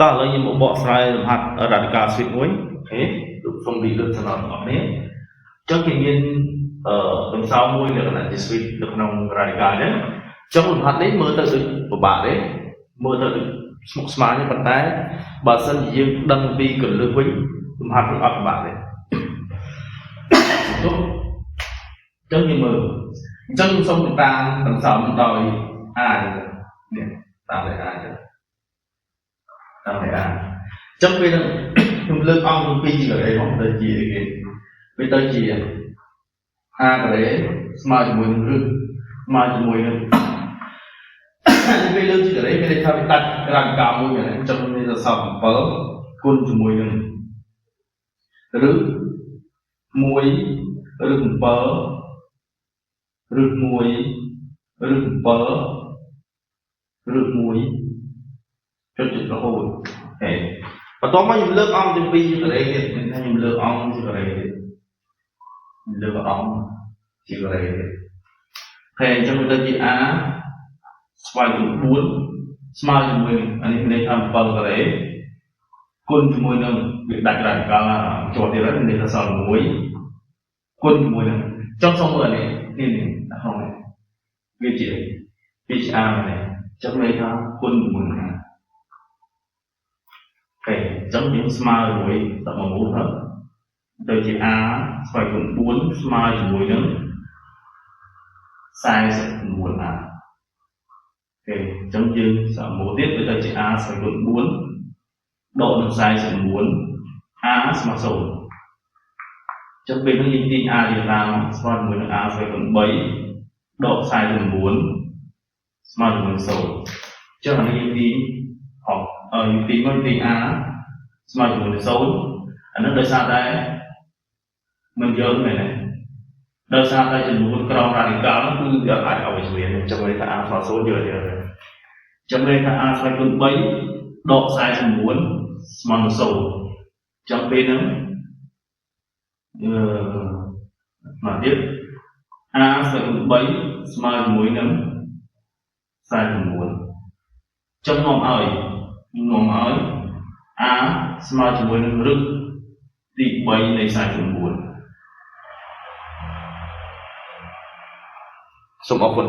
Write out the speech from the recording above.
តោះឥឡូវខ្ញុំមកបកស្រាយលំហាត់ radical switch មួយអូខេសូមរីករាយសំណងបងប្អូននេះអញ្ចឹងគេមានដំសើមួយលក្ខណៈជា switch នៅក្នុង radical ហ្នឹងអញ្ចឹងលំហាត់នេះមើលទៅដូចពិបាកទេមើលទៅដូចស្មុគស្មាញទេប៉ុន្តែបើសិនជាយើងដឹងពីកលឹះវិញលំហាត់នេះអត់ពិបាកទេទុកអញ្ចឹងយើងមើលអញ្ចឹងខ្ញុំសូមតាមដំសើដោយ A នេះតាមដោយ A តាមដោយ A ចាំពេលហ្នឹងខ្ញុំលើកអង្គពី2ការ៉េមកទៅជាគេវាទៅជា A ការ៉េស្មើជាមួយនឹងរឹសស្មើជាមួយនឹងពេលលើកជាការ៉េមានន័យថាវាដាច់ក្រានកាមួយហ្នឹងអញ្ចឹងមានសរសើរ7គុណជាមួយនឹងរឹស1រឹស7រឹស1រឹស7រឹស1ចុចរហូតហេបន្ទាប់មកខ្ញុំលើកអង្គទី2ជាការ៉េទៀតខ្ញុំលើកអង្គជាការ៉េទៀតលើកអង្គជាការ៉េទៀតហេអញ្ចឹងទៅជា A ស្វ័យគុណ4ស្មើជាមួយអានេះមានន័យថា7ការ៉េគុណជាមួយនឹងវាដាច់រ៉ាឌីកាល់ជាប់ទៀតហើយមានន័យថាសល់1គុណជាមួយនឹងចុះសូមមើលនេះដាក់ក្នុងនេះវាជា A នេះចាំន័យថាគុណជាមួយនឹង A អូខេអញ្ចឹងយើងស្មើជាមួយ11មូលទៅជា A ស្វ័យគុណ4ស្មើជាមួយនឹង49 A អូខេអញ្ចឹងយើងសាកមកទៀតទៅជា A ស្វ័យគុណ4ដកនឹង49 A ស្មើ0អញ្ចឹងពេលនេះយើងទាញ A រៀងឡើងស្មើជាមួយនឹង A ស្វ័យគុណ3ដក49ស្មើជាមួយ0អញ្ចឹងអានេះយើងទាញយើងទាញមកទាញ A ស្មើជាមួយនឹង0អានោះដោយសារតែមិនយល់មែនទេដោយសារតែចំនួនក្រម radical គឺវាអាចឲ្យវាអញ្ចឹងន័យថា A ស្មើ0យល់ទេអញ្ចឹងន័យថា A ស្វ័យគុណ3ដក49ស្មើនឹង0អញ្ចឹងពេលហ្នឹងមកទៀត A ស្វ័យគុណ3ស្មើជាមួយនឹង49ចំនាំឲ្យ A ស្មើជាមួយនឹងរឹសទី3នៃ49សូមអរគុណ